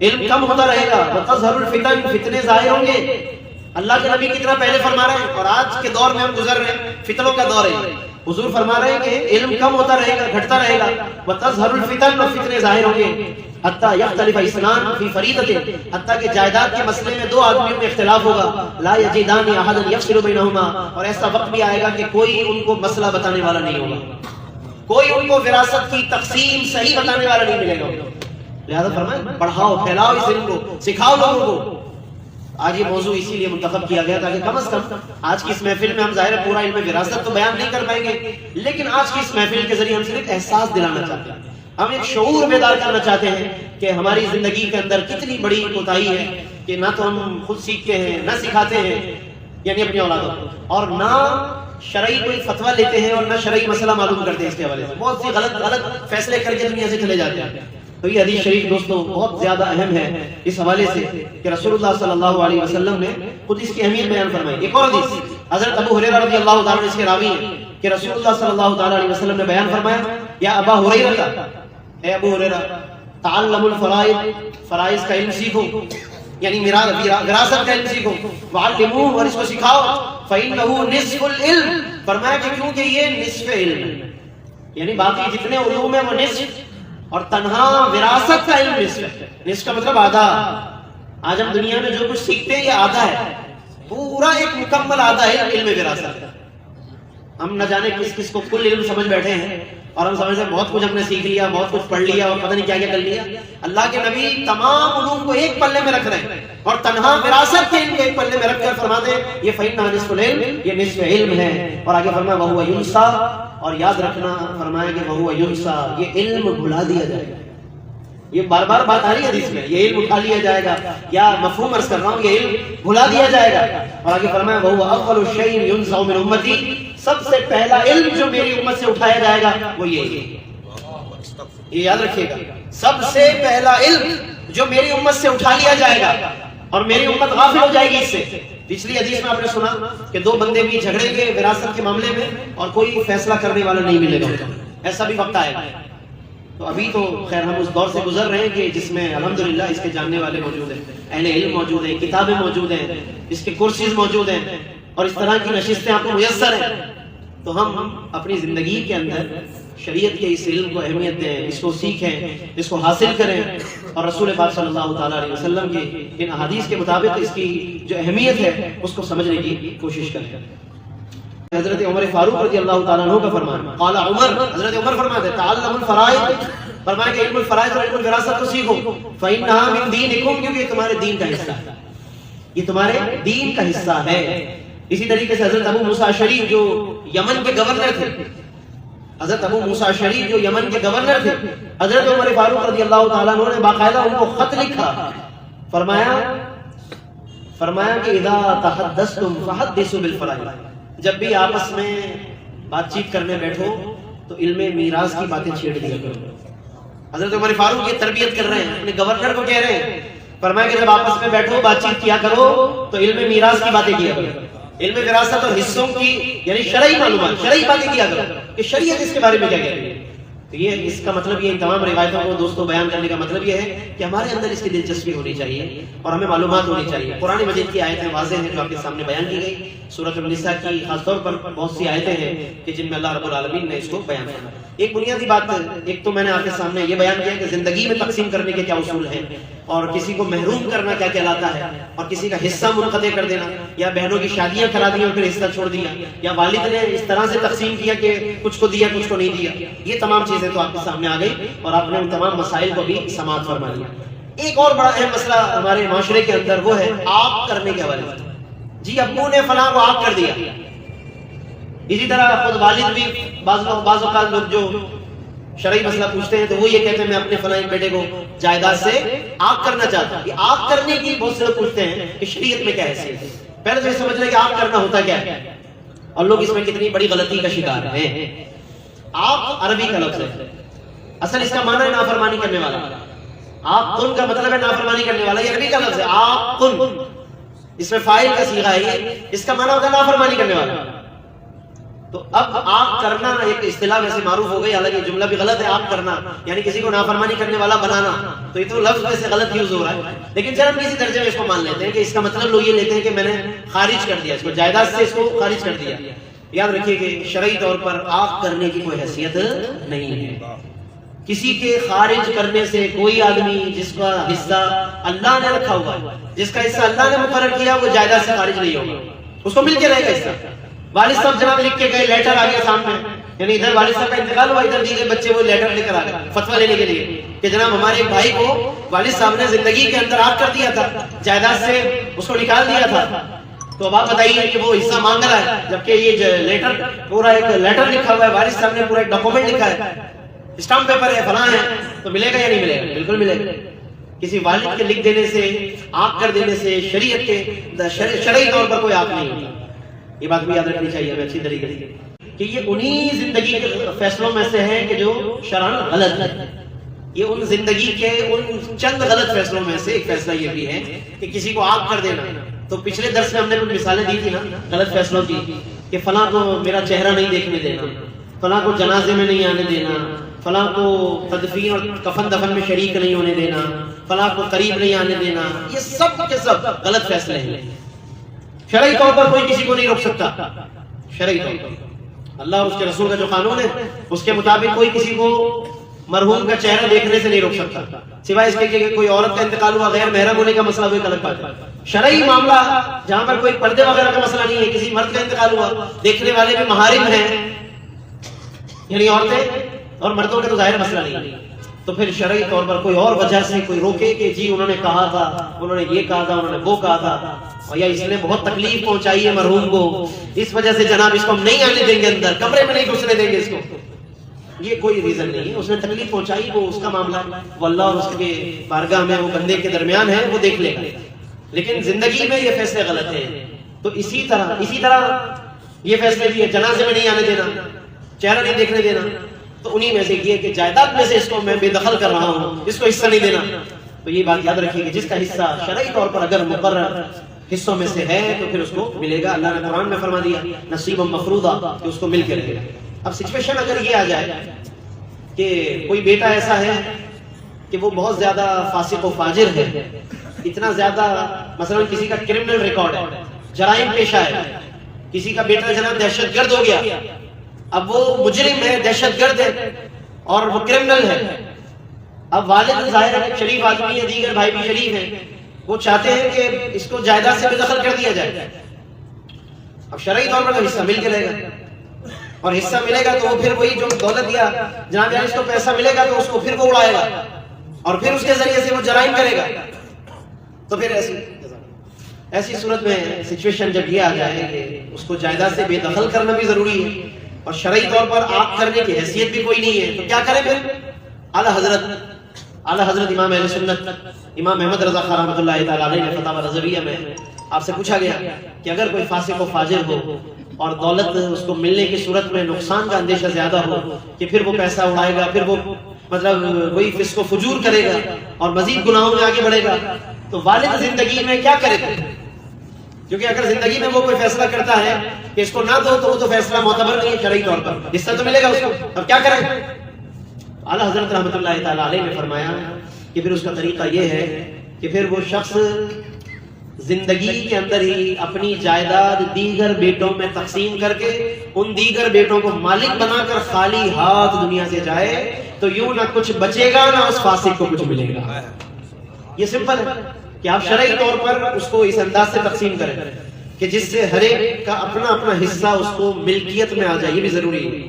علم کم ہوتا رہے گا. وتظهر الفتن، فتنے ظاہر ہوں گے. اللہ کے نبی کتنا پہلے فرما رہے ہیں، اور آج کے دور میں ہم گزر رہے ہیں، فتنوں کا دور ہے. حضور فرما رہے ہیں کہ علم کم ہوتا رہے گا، گھٹتا رہے گا. وَتَظْهَرُ الْفِتَنُ، اور فتنے ظاہر ہوں گے. حتیٰ یختلف اثنان فی فریضۃ، حتیٰ کہ جائیداد کے مسئلے میں دو آدمیوں میں اختلاف ہوگا. لا یجدان احدا یفصل بینہما، اور ایسا وقت بھی آئے گا کہ کوئی ان کو مسئلہ بتانے والا نہیں ہوگا، کوئی ان کو وراثت کی تقسیم صحیح بتانے والا نہیں ملے گا. لہذا فرمائے بڑھاؤ، پھیلاؤ اس علم کو، سکھاؤ لوگوں کو. آج یہ موضوع اسی لیے منتخب کیا گیا تاکہ کم از کم آج کی اس محفل میں ہم ظاہر پورا علم وراثت تو بیان نہیں کر پائیں گے، لیکن آج کی اس محفل کے ذریعے ہم صرف احساس دلانا چاہتے ہیں، ہم ایک شعور بیدار کرنا چاہتے ہیں کہ ہماری زندگی کے اندر کتنی بڑی کوتاہی ہے کہ نہ تو ہم خود سیکھتے ہیں، نہ سکھاتے ہیں یعنی اپنی اولادوں کو، اور نہ شرعی کوئی فتویٰ لیتے ہیں، اور نہ شرعی مسئلہ معلوم کرتے ہیں. اس کے حوالے سے بہت سی غلط فیصلے کر کے دنیا سے چلے جاتے ہیں. تو یہ حدیث شریف دوستوں بہت زیادہ اہم ہے اس حوالے سے کہ رسول اللہ صلی اللہ علیہ وسلم نے خود اس کی اہمیت بیان فرمائی. ایک اور حدیث حضرت ابو ہریرہ رضی اللہ تعالیٰ عنہ اس کے راوی ہیں کہ رسول اللہ صلی اللہ تعالیٰ علیہ وسلم نے بیان فرمایا، یا ابا ہریرہ، اے ابو ہریرہ، تعلموا الفرائض، فرائض کا علم سیکھو، یعنی وراثت کا علم سیکھو. وعلموہ، اور اس کو سکھاؤ. فإنہ نصف العلم، فرمایا کہ کیونکہ یہ نصف علم ہے، یعنی باقی جتنے علوم ہیں وہ نصف، اور تنہا وراثت کا علم نصف ہے. نصف کا مطلب آدھا. آج ہم دنیا میں جو کچھ سیکھتے ہیں یہ آدھا ہے، پورا ایک مکمل آدھا ہے علم وراثت. ہم نہ جانے کس کس کو کل علم سمجھ بیٹھے ہیں، اور ہم سمجھتے ہیں بہت کچھ ہم نے سیکھ لیا، بہت کچھ پڑھ لیا، اور پتہ نہیں کیا کیا کر لیا. اللہ کے نبی تمام علوم کو ایک پلے میں رکھ رہے ہیں، اور تنہا وراثت کے علم کو ایک پلے میں رکھ کر فرماتے ہیں یہ فإنہ نصف العلم، یہ نصف علم ہے. اور آگے فرمایا وَهُوَ يُنْسَى، اور یاد رکھنا فرمایا کہ وَهُوَ يُنْسَى، یہ علم بھلا دیا جائے گا. یہ بار بار بات آ رہی ہے حدیث میں، یہ علم اٹھا لیا جائے گا، یا مفہوم عرض کر رہا ہوں، یہ علم بھلا دیا جائے گا. اور آگے فرمایا وَهُوَ أَوَّلُ شَيْءٍ يُنْزَعُ مِنْ أُمَّتِي، سب سے پہلا علم جو میری امت سے اٹھایا جائے گا وہ یہ ہے. یہ یاد رکھیے گا، سب سے پہلا علم جو میری امت سے اٹھا لیا جائے گا، اور میری امت غافل ہو جائے گی اس سے. پچھلی حدیث میں آپ نے سنا کہ دو بندے بھی جھگڑیں گے وراثت کے معاملے میں، اور کوئی فیصلہ کرنے والا نہیں ملے گا. ایسا بھی وقت آئے گا. تو ابھی تو خیر ہم اس دور سے گزر رہے ہیں کہ جس میں الحمدللہ اس کے جاننے والے موجود ہیں، اہل علم موجود ہیں، کتابیں موجود ہیں، اس کے کورسز موجود ہیں، اور اس طرح کی نشستیں آپ کو میسر ہیں. تو ہم اپنی زندگی کے اندر شریعت کے اس علم کو اہمیت دیں، اس کو سیکھیں، اس کو حاصل کریں، اور رسول پاک صلی اللہ تعالیٰ علیہ وسلم کی ان احادیث کے مطابق اس کی جو اہمیت ہے اس کو سمجھنے کی کوشش کریں. حضرت عمر فاروق رضی اللہ تعالیٰ عنہ کا فرمان، قال عمر، حضرت عمر فرماتے ہیں تعلموا الفرائض، فرمایا کہ علم الفرائض اور علم الوراثت کو سیکھو. فإنها من دینکم، کیونکہ یہ تمہارے دین کا حصہ ہے، یہ تمہارے دین کا حصہ ہے. اسی طریقے سے حضرت ابو موسیٰ اشعری جو یمن کے گورنر تھے، حضرت ابو موسیٰ اشعری جو یمن کے گورنر تھے، حضرت عمر فاروق رضی اللہ تعالیٰ عنہ نے باقاعدہ ان کو خط لکھا. فرمایا کہ اذا تحدثتم فحدثوا بالفرائض، جب بھی آپس میں بات چیت کرنے بیٹھو تو علم میراث کی باتیں چھیڑ دیا کرو. حضرت عمر فاروق یہ تربیت کر رہے ہیں، اپنے گورنر کو کہہ رہے ہیں. فرمایا کہ جب آپس میں بیٹھو بات چیت کیا کرو تو علم میراث کی باتیں کیا کرو، علم وراثت اور حصوں کی یعنی شرعی معلومات، شرعی باتیں کیا کرو کہ شریعت اس کے بارے میں کیا کہہ رہی ہے. تو یہ اس کا مطلب یہ ان تمام روایتوں کو دوستوں بیان کرنے کا مطلب یہ ہے کہ ہمارے اندر اس کی دلچسپی ہونی چاہیے اور ہمیں معلومات ہونی چاہیے. قرآن مجید کی آیتیں واضح ہیں جو آپ کے سامنے بیان کی گئی. سورۃ النساء کی خاص طور پر بہت سی آیتیں ہیں کہ جن میں اللہ رب العالمین نے اس کو بیان کیا. ایک بنیادی بات، ایک تو میں نے آپ کے سامنے یہ بیان کیا کہ زندگی میں تقسیم کرنے کے کیا اصول ہیں، اور کسی کو محروم کرنا کیا کہلاتا ہے، اور کسی کا حصہ منقطع کر دینا، یا بہنوں کی شادیاں کرا دی اور پھر حصہ چھوڑ دیا، یا والد نے اس طرح سے تقسیم کیا کہ کچھ کو دیا کچھ کو نہیں دیا. یہ تمام چیزیں تو آپ کے سامنے آ گئی اور آپ نے ان تمام مسائل کو بھی سماعت فرما لیا. ایک اور بڑا اہم مسئلہ ہمارے معاشرے کے اندر وہ ہے آپ کرنے کے حوالے سے. جی ابو نے فلاں کو آپ کر دیا. اسی طرح خود والد بھی بعض اوقات لوگ جو شرعی مسئلہ پوچھتے ہیں تو وہ یہ کہتے ہیں میں اپنے فلاں بیٹے کو جائیداد سے آپ کرنا چاہتا ہوں. یہ آپ کرنے کی بہت سے لوگ پوچھتے ہیں کہ شریعت میں کیا حیثیت ہے. پہلے تو یہ سمجھ رہے کہ آپ کرنا ہوتا کیا ہے، اور لوگ اس میں کتنی بڑی غلطی کا شکار ہیں. آپ عربی کا لفظ ہے، اصل اس کا معنی ہے نافرمانی کرنے والا. آپ کن کا مطلب ہے نافرمانی کرنے والا. یہ عربی کا لفظ ہے آپ کن، اس میں فاعل کا صیغہ ہے، اس کا معنی ہوتا ہے نافرمانی کرنے والا. تو اب آپ کرنا ایک اصطلاح ویسے معروف ہو گئی، حالانکہ جملہ بھی غلط ہے، آپ کرنا یعنی کسی کو نافرمانی کرنے والا بنانا، تو یہ تو لفظ ویسے غلط یوز ہو رہا ہے، لیکن چل ہم کسی درجے میں اس کو مان لیتے ہیں کہ اس کا مطلب لوگ یہ لیتے ہیں کہ میں نے خارج کر دیا اس کو، جائیداد سے اس کو خارج کر دیا۔ یاد رکھیے کہ شرعی طور پر آگ کرنے کی کوئی حیثیت نہیں ہے، کسی کے خارج کرنے سے کوئی آدمی جس کا حصہ اللہ نے رکھا ہوا ہے، جس کا حصہ اللہ نے مقرر کیا، وہ جائیداد سے خارج نہیں ہوگا، اس کو مل کے رہے گا حصہ۔ والد صاحب جناب لکھ کے گئے، لیٹر آ گیا سامنے، یعنی ادھر والد صاحب کا انتقال ہوا، ادھر دیگر بچے وہ لیٹر لے کر آ گئے فتویٰ لینے کے لیے کہ جناب ہمارے ایک بھائی کو والد صاحب نے زندگی کے اندر آگ کر دیا تھا، جائیداد سے اس کو نکال دیا تھا، تو اب آپ بتائیے کہ وہ حصہ مانگ رہا ہے، جبکہ یہ لیٹر پورا ایک لیٹر لکھا ہوا ہے، والد صاحب نے پورا ایک ڈاکومنٹ لکھا ہے، اسٹامپ پیپر ہے، فلاں ہے، تو ملے گا یا نہیں ملے گا؟ بالکل ملے گا۔ کسی والد کے لکھ دینے سے، آگ کر دینے سے شریعت کے شرعی طور پر کوئی آگ نہیں ہوتا۔ یہ بات بھی یاد رکھنی چاہیے ہمیں اچھی طریقے سے کہ یہ انہی زندگی کے فیصلوں میں سے ہے کہ جو شرعاً غلط ہے، یہ ان زندگی کے ان چند غلط فیصلوں میں سے ایک فیصلہ یہ بھی ہے کہ کسی کو آگ کر دینا۔ تو پچھلے درس میں ہم نے کچھ مثالیں دی تھی نا غلط فیصلوں کی، کہ فلاں کو میرا چہرہ نہیں دیکھنے دینا، فلاں کو جنازے میں نہیں آنے دینا، فلاں کو تدفین اور کفن دفن میں شریک نہیں ہونے دینا، فلاں کو قریب نہیں آنے دینا، یہ سب کے سب غلط فیصلے ہیں۔ شرعی طور پر کوئی کسی کو نہیں روک سکتا، شرعی طور پر اللہ اور اس کے رسول کا جو قانون ہے اس کے مطابق کوئی کسی کو مرحوم کا چہرہ دیکھنے سے نہیں روک سکتا، سوائے اس کے کہ کوئی عورت کا انتقال ہوا، غیر محرم ہونے کا مسئلہ وہ ایک الگ بات ہے۔ شرعی معاملہ جہاں پر کوئی پردے وغیرہ کا مسئلہ نہیں ہے، کسی مرد کا انتقال ہوا، دیکھنے والے بھی محارم ہیں، یعنی عورتیں اور مردوں کا تو ظاہر مسئلہ نہیں ہے، تو پھر شرعی طور پر کوئی اور وجہ سے کوئی روکے کہ جی انہوں نے کہا تھا، انہوں نے یہ کہا تھا، انہوں نے وہ کہا تھا، اور یا اس نے بہت تکلیف پہنچائی ہے مرحوم کو، اس وجہ سے جناب اس کو ہم نہیں آنے دیں گے اندر، کمرے میں نہیں گھسنے دیں گے اس کو، یہ کوئی ریزن نہیں ہے۔ اس نے تکلیف پہنچائی، وہ اس کا معاملہ ہے، وہ اللہ اور اس کے بارگاہ میں، وہ بندے کے درمیان ہے، وہ دیکھ لے گا، لیکن زندگی میں یہ فیصلے غلط ہیں۔ تو اسی طرح یہ فیصلے بھی ہے، جنازے میں نہیں آنے دینا، چہرہ نہیں دیکھنے دینا، تو انہی میں سے یہ کہ جائیداد میں سے اس کو میں بے دخل کر رہا ہوں، اس کو حصہ نہیں دینا۔ تو یہ بات یاد رکھیے کہ جس کا حصہ شرعی طور پر اگر مقرر حصوں میں سے ہے تو پھر اس کو ملے گا۔ اللہ نے قرآن میں فرما دیا نصیبا مفروضا، کہ اس کو مل کے رہے گا۔ اب سچویشن اگر یہ آ جائے کہ کوئی بیٹا ایسا ہے کہ وہ بہت زیادہ فاسق و فاجر ہے، اتنا زیادہ مثلا کسی کا کرمنل ریکارڈ ہے، جرائم پیشہ ہے، کسی کا بیٹا جناب دہشت گرد ہو گیا، اب وہ مجرم ہے، دہشت گرد ہے اور وہ کرمنل ہے، اب والد ظاہر ہے شریف آدمی ہے، دیگر بھائی بھی شریف ہیں، وہ چاہتے ہیں کہ اس کو جائیداد سے بے دخل کر دیا جائے۔ اب شرعی طور پر حصہ مل کے رہے گا، اور حصہ ملے گا تو وہ پھر وہی جو دولت یا جناب یعنی اس کو پیسہ ملے گا تو اس کو پھر وہ اڑائے گا، اور پھر اس کے ذریعے سے وہ جرائم کرے گا۔ تو پھر ایسی صورت میں سچویشن جب یہ آ جائے کہ اس کو جائیداد سے بے دخل کرنا بھی ضروری ہے اور شرعی طور پر آگ کرنے کی حیثیت بھی کوئی نہیں ہے، تو کیا کریں پھر؟ اعلیٰ حضرت امام اہل سنت امام احمد رضا خان رحمۃ اللہ تعالیٰ علیہ نے فتاوی رضویہ میں آپ سے پوچھا گیا کہ اگر کوئی فاسق و فاجر ہو اور دولت اس کو ملنے کی صورت میں نقصان کا اندیشہ زیادہ ہو کہ پھر وہ پیسہ اڑائے گا، پھر وہ مطلب وہی فسق و فجور کرے گا اور مزید گناہوں میں آگے بڑھے گا، تو والد زندگی میں کیا کرے گا؟ کیونکہ اگر زندگی میں وہ کوئی فیصلہ کرتا ہے کہ اس کو نہ دو تو وہ تو فیصلہ معتبر نہیں ہے شرعی طور پر، حصہ تو ملے گا اس کو، اب کیا کریں؟ اعلیٰ حضرت رحمۃ اللہ تعالیٰ علیہ نے فرمایا کہ پھر اس کا طریقہ یہ ہے کہ پھر وہ شخص زندگی کے اندر ہی اپنی جائیداد دیگر بیٹوں میں تقسیم کر کے ان دیگر بیٹوں کو مالک بنا کر خالی ہاتھ دنیا سے جائے، تو یوں نہ کچھ بچے گا نہ اس فاسق کو کچھ ملے گا۔ یہ سمپل ہے کہ آپ شرعی طور پر اس کو اس انداز سے تقسیم کریں کہ جس سے ہر ایک کا اپنا اپنا حصہ اس کو ملکیت میں آ جائے، یہ بھی ضروری ہے۔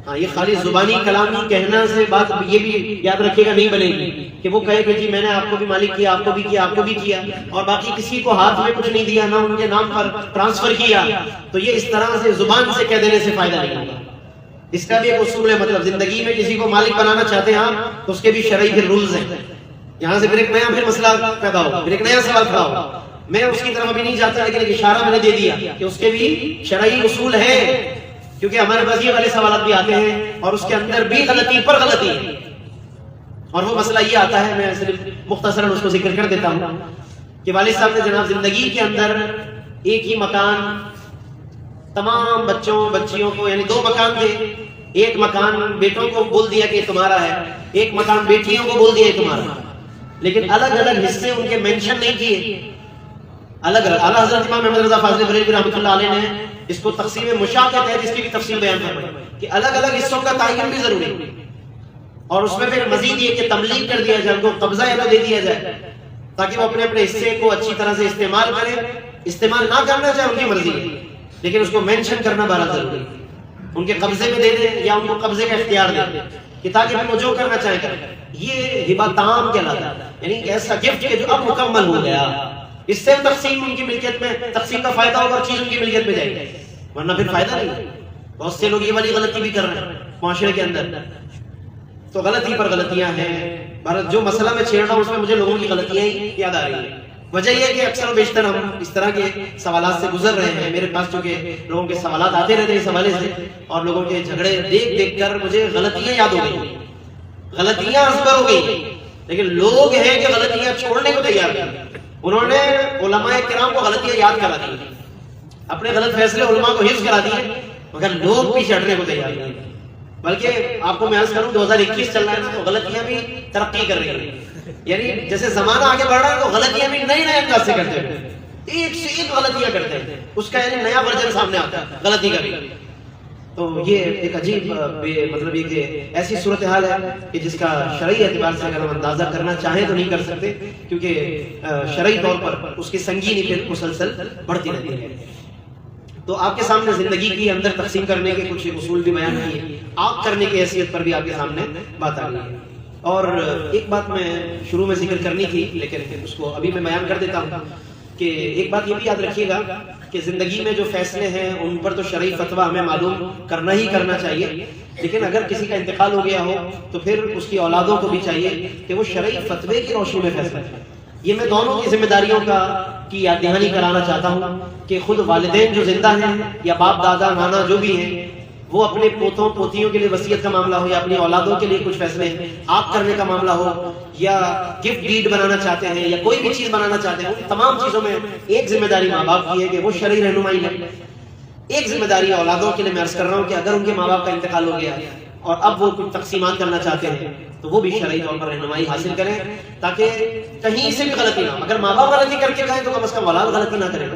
ہاں، یہ خالی زبانی کلامی کہنا سے بات یہ بھی یاد رکھے گا نہیں بنے گی کہ وہ کہے کہ جی میں نے آپ کو بھی مالک کیا، آپ کو بھی کیا، آپ کو بھی کیا، اور باقی کسی کو ہاتھ میں کچھ نہیں دیا، نہ ان کے نام پر ٹرانسفر کیا، تو یہ اس طرح سے زبان سے کہہ دینے سے فائدہ نہیں ہوگا۔ اس کا بھی ایک اصول ہے، مطلب زندگی میں کسی کو مالک بنانا چاہتے ہیں آپ تو اس کے بھی شرعی پھر رولز ہیں۔ یہاں سے پھر ایک نیا پھر مسئلہ پیدا ہو، پھر ایک نیا سوال کھڑا ہو۔ میں اس کی طرف ابھی نہیں جاتا، لیکن ایک اشارہ میں نے دے دیا کہ اس کے بھی شرعی اصول ہیں، کیونکہ ہمارے پاس یہ والے سوالات بھی آتے ہیں اور اس کے اندر بھی غلطی پر غلطی ہے، اور وہ مسئلہ یہ آتا ہے، میں صرف مختصراً اس کو ذکر کر دیتا ہوں کہ والد صاحب نے جناب زندگی کے اندر ایک ہی مکان تمام بچوں بچیوں کو، یعنی 2 مکان تھے، ایک مکان بیٹوں کو بول دیا کہ یہ تمہارا ہے، ایک مکان بیٹیوں کو بول دیا یہ تمہارا، لیکن الگ الگ حصے ان کے مینشن نہیں کیے، الگ الگ۔ اعلیٰ حضرت امام محمد رضا فاضلی بریلوی رحمۃ اللہ علیہ نے اس کو تقسیم مشاع کہتے ہیں، جس کی بھی تفصیل بیان فرمائی کہ الگ الگ حصوں کا تعین بھی ضروری ہے، اور اس میں پھر مزید یہ کہ تملیغ کر دیا جائے، ان کو قبضہ یا دے دیا جائے، تاکہ وہ اپنے اپنے حصے کو اچھی طرح سے استعمال کریں۔ استعمال نہ کرنا چاہے ان کی مرضی ہے، لیکن اس کو مینشن کرنا بہت ضروری ہے، ان کے قبضے میں دے دیں یا ان کو قبضے کا اختیار دیں کہ تاکہ وہ جو کرنا چاہیں کریں۔ یہ ہبہ تام کہلاتا ہے، یعنی ایک ایسا گفٹ کہ جو اب مکمل ہو گیا، اس سے تقسیم ان کی ملکیت میں، تقسیم کا فائدہ ہوگا، چیز ان کی ملکیت میں جائے گی، ورنہ پھر فائدہ نہیں۔ بہت سے لوگ یہ والی غلطی بھی کر رہے ہیں معاشرے کے اندر، تو غلطی پر غلطیاں ہیں۔ جو مسئلہ میں چھیڑ رہا ہوں اس میں مجھے لوگوں کی غلطیاں ہی یاد آ رہی ہیں۔ وجہ یہ ہے کہ اکثر و بیشتر ہم اس طرح کے سوالات سے گزر رہے ہیں، میرے پاس چونکہ لوگوں کے سوالات آتے رہتے ہیں اس حوالے سے، اور لوگوں کے جھگڑے دیکھ دیکھ کر مجھے غلطیاں یاد ہو گئی، غلطیاں ازبر ہو گئی، لیکن لوگ ہیں کہ غلطیاں چھوڑنے کو تیار نہیں۔ انہوں نے علماء کرام کو غلطیاں یاد کرا دی، اپنے غلط فیصلے علماء کو حفظ کرا دیے، مگر لوگ پیچھے ہٹنے کو تیار نہیں۔ بلکہ آپ کو میں عرض کروں 2021 چل رہا ہے نا، تو غلطیاں بھی ترقی کر رہی ہیں، یعنی جیسے زمانہ آگے بڑھ رہا ہے تو غلطیاں بھی نئے نئے انداز سے کرتے ہیں، ایک سے ایک غلطیاں کرتے ہیں، اس کا یعنی نیا ورژن سامنے آتا ہے غلطی کا بھی۔ تو یہ ایک عجیب مطلب یہ کہ ایسی صورتحال ہے کہ جس کا شرعی اعتبار سے اگر ہم اندازہ کرنا چاہیں تو نہیں کر سکتے، کیونکہ شرعی طور پر اس کی سنگینی پھر مسلسل بڑھتی رہتی ہے۔ تو آپ کے سامنے زندگی کی اندر تقسیم کرنے کے کچھ اصول بھی بیان کیے، آپ کرنے کی حیثیت پر بھی آپ کے سامنے بات آ رہی ہے۔ اور ایک بات میں شروع میں ذکر کرنی تھی لیکن اس کو ابھی میں بیان کر دیتا ہوں کہ ایک بات یہ بھی یاد رکھیے گا کہ زندگی میں جو فیصلے ہیں ان پر تو شرعی فتویٰ ہمیں معلوم کرنا ہی کرنا چاہیے، لیکن اگر کسی کا انتقال ہو گیا ہو تو پھر اس کی اولادوں کو بھی چاہیے کہ وہ شرعی فتوے کی روشنی میں فیصلہ کریں۔ یہ میں دونوں کی ذمہ داریوں کی یاد دہانی کرانا چاہتا ہوں کہ خود والدین جو زندہ ہیں یا باپ دادا نانا جو بھی ہیں، وہ اپنے پوتوں پوتیوں کے لیے وصیت کا معاملہ ہو یا اپنی اولادوں کے لیے کچھ فیصلے آپ کرنے کا معاملہ ہو، یا گفٹ ڈیڈ بنانا چاہتے ہیں یا کوئی بھی چیز بنانا چاہتے ہیں، ان تمام چیزوں میں ایک ذمہ داری ماں باپ کی ہے کہ وہ شرعی رہنمائی لیں۔ ایک ذمہ داری اولادوں کے لیے میں عرض کر رہا ہوں کہ اگر ان کے ماں باپ کا انتقال ہو گیا اور اب وہ کچھ تقسیمات کرنا چاہتے ہیں تو وہ بھی شرعی طور پر رہنمائی حاصل کریں، تاکہ کہیں سے بھی غلطی نہ ہو۔ اگر ماں باپ غلطی کر کے کہیں تو کم از کم اولاد غلطی نہ کرے،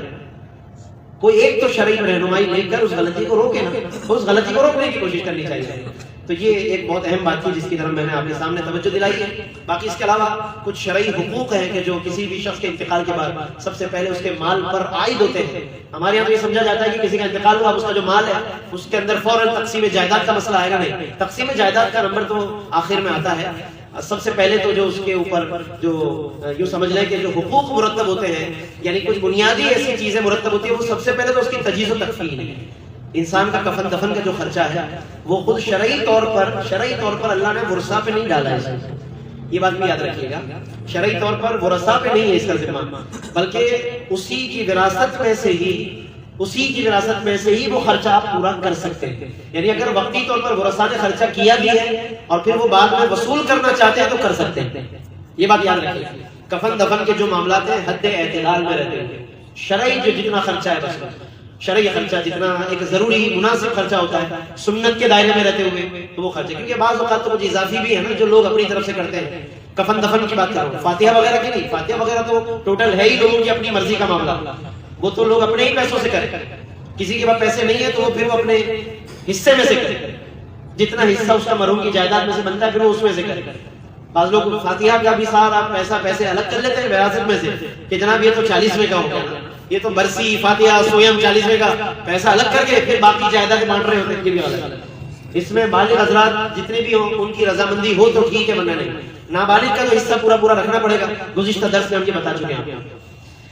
کوئی ایک تو شرعی رہنمائی لے کر اس غلطی کو روکے نا، اس غلطی کو روکنے کی کوشش کرنی چاہیے۔ تو یہ ایک بہت اہم بات تھی جس کی طرف میں نے آپ کے سامنے توجہ دلائی ہے۔ باقی اس کے علاوہ کچھ شرعی حقوق ہیں کہ جو کسی بھی شخص کے انتقال کے بعد سب سے پہلے اس کے مال پر عائد ہوتے ہیں۔ ہمارے یہاں تو یہ سمجھا جاتا ہے کہ کسی کا انتقال ہوا، اس کا جو مال ہے اس کے اندر فوراً تقسیم جائیداد کا مسئلہ آئے گا، نہیں، تقسیم جائیداد کا نمبر تو آخر میں آتا ہے۔ سب سے پہلے تو جو اس کے اوپر جو یوں سمجھ لیں کہ جو حقوق مرتب ہوتے ہیں، یعنی کچھ بنیادی ایسی چیزیں مرتب ہوتی ہیں، وہ سب سے پہلے تو اس کی تجہیز و تکفین ہے۔ انسان کا کفن دفن کا جو خرچہ ہے وہ خود شرعی طور پر اللہ نے ورثہ پہ نہیں ڈالا ہے، یہ بات بھی یاد رکھیے گا۔ شرعی طور پر ورثہ پہ نہیں ہے اس کا ذمہ، بلکہ اسی کی وراثت میں سے ہی وہ خرچہ آپ پورا کر سکتے ہیں۔ یعنی اگر وقتی طور پر ورثہ نے خرچہ کیا بھی ہے اور پھر وہ بعد میں وصول کرنا چاہتے ہیں تو کر سکتے ہیں، یہ بات یاد رکھیے۔ کفن دفن کے جو معاملات ہیں حد اعتدال میں رہتے ہیں، شرعی جو جتنا خرچہ ہے بس شرعی خرچہ جتنا ایک ضروری مناسب خرچہ ہوتا ہے سنت کے دائرے میں رہتے ہوئے تو وہ خرچے، کیونکہ بعض اوقات تو کچھ اضافی بھی ہے نا جو لوگ اپنی طرف سے کرتے ہیں۔ کفن دفن کی بات کر رہا ہوں، فاتحہ وغیرہ کی نہیں، فاتحہ وغیرہ تو ٹوٹل ہے ہی لوگوں کی اپنی مرضی کا معاملہ، وہ تو لوگ اپنے ہی پیسوں سے کریں، کسی کے پاس پیسے نہیں ہے تو وہ پھر وہ اپنے حصے میں سے کرے، جتنا حصہ اس کا مرحوم کی جائیداد میں سے بنتا ہے پھر وہ اس میں سے کرے۔ بعض لوگ فاتحہ کا بھی سارا پیسے الگ کر لیتے ہیں وراثت میں سے کہ جناب یہ تو 40ویں کا ہو گیا، یہ تو برسی فاتحہ سویم 40ویں کا پیسہ الگ کر کے پھر باقی جائیداد بانٹ رہے ہوتے ہیں۔ اس میں بالغ حضرات جتنے بھی ہوں ان کی رضامندی ہو تو ٹھیک ہے، ورنہ نہیں۔ نابالغ کا تو حصہ پورا رکھنا پڑے گا، گزشتہ درس میں ہم یہ بتا چکے ہیں۔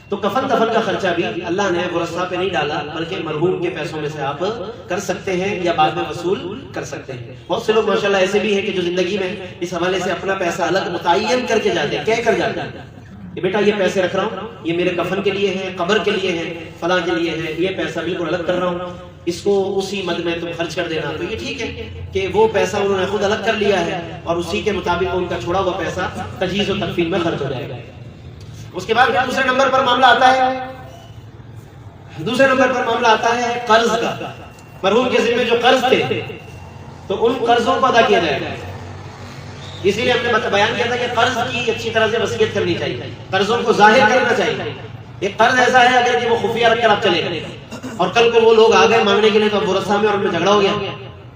تو کفن دفن کا خرچہ بھی اللہ نے ورثہ پہ نہیں ڈالا بلکہ مرحوم کے پیسوں میں سے آپ کر سکتے ہیں یا بعد میں وصول کر سکتے ہیں۔ بہت سے لوگ ماشاءاللہ ایسے بھی ہیں کہ جو زندگی میں اس حوالے سے اپنا پیسہ الگ متعین کر کے جاتے ہیں، کہہ کر جاتے ہیں کہ بیٹا یہ پیسے رکھ رہا ہوں، یہ میرے کفن کے لیے ہے، قبر کے لیے ہے، فلاں کے لیے ہے، یہ پیسہ بالکل الگ کر رہا ہوں، اس کو اسی مد میں تم خرچ کر دینا۔ تو یہ ٹھیک ہے کہ وہ پیسہ انہوں نے خود الگ کر لیا ہے اور اسی کے مطابق ان کا چھوڑا ہوا پیسہ تجہیز و تکفین میں خرچ ہو جائے گا۔ اس کے بعد دوسرے نمبر پر معاملہ آتا ہے دوسرے نمبر پر معاملہ آتا ہے قرض کا. مرحوم کے ذمہ جو قرض تھے تو ان قرضوں کو ادا کیا جائے گا. اسی لیے ہم نے بیان کیا تھا کہ قرض کی اچھی طرح سے وصیت کرنی چاہیے, قرضوں کو ظاہر کرنا چاہیے. ایک قرض ایسا ہے اگر کہ وہ خفیہ رکھ کر آپ چلے گئے اور کل کو وہ لوگ آ گئے مانگنے کے لیے تو ورثہ میں اور ان میں جھگڑا ہو گیا,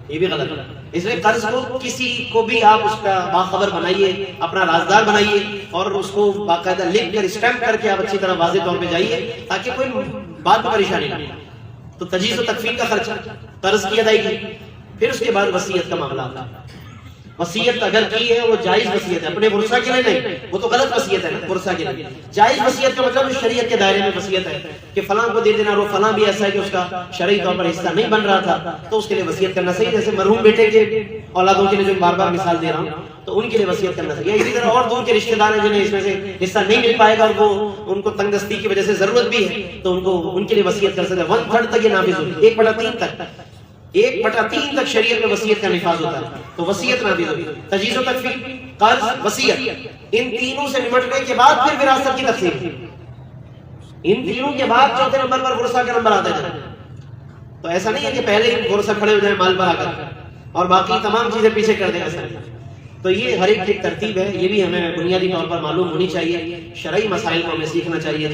یہ بھی غلط ہے. اس لیے قرض کو کسی کو بھی آپ اس کا باخبر بنائیے, اپنا رازدار بنائیے اور اس کو باقاعدہ لکھ کر اسٹیمپ کر کے آپ اچھی طرح واضح طور پہ جائیے تاکہ کوئی بات میں پریشانی نہ ہو. تو تجہیز و تکفین کا خرچہ, قرض کی ادائیگی, پھر اس کے بعد وصیت کا معاملہ آتا ہے. وصیت اگر کی ہے وہ جائز وصیت ہے, اپنے ورثہ کے لیے نہیں, وہ تو غلط وصیت ہے نا ورثہ کے لیے. جائز وصیت کا مطلب شریعت کے دائرے میں وصیت ہے کہ فلاں کو دے دینا, اور وہ فلاں بھی ایسا ہے کہ اس کا شرعی طور پر حصہ نہیں بن رہا تھا تو اس کے لیے وصیت کرنا صحیح. جیسے مرحوم بیٹے کے اولادوں کے لیے جو بار بار مثال دے رہا ہوں تو ان کے لیے وصیت کرنا صحیح ہے. اسی طرح اور دور کے رشتہ دار ہیں جنہیں اس میں سے حصہ نہیں مل پائے گا اور وہ ان کو تنگ دستی کی وجہ سے ضرورت بھی ہے تو ان کو ان کے لیے وصیت کر سکتے ہیں. 1/3 تک یہ نافذ ہوگی, 1/3 تک, 1/3 تک شریعت میں وصیت کا نفاذ ہوتا ہے تو وصیت نافذ ہوگی. تجہیز و تکفین, قرض, وصیت, ان تینوں سے نمٹنے کے بعد پھر وراثت کی تقسیم. ان تینوں کے بعد چوتھے نمبر پر ورثہ کا نمبر آتا ہے. تو ایسا نہیں ہے کہ پہلے ہی ورثہ کھڑے ہو جائیں مال پر آ کر اور باقی تمام چیزیں پیچھے کر دیں. ایسا تو یہ ہر ایک ترتیب ہے, یہ بھی ہمیں بنیادی طور پر معلوم ہونی چاہیے. شرعی مسائل کو ہمیں سیکھنا چاہیے.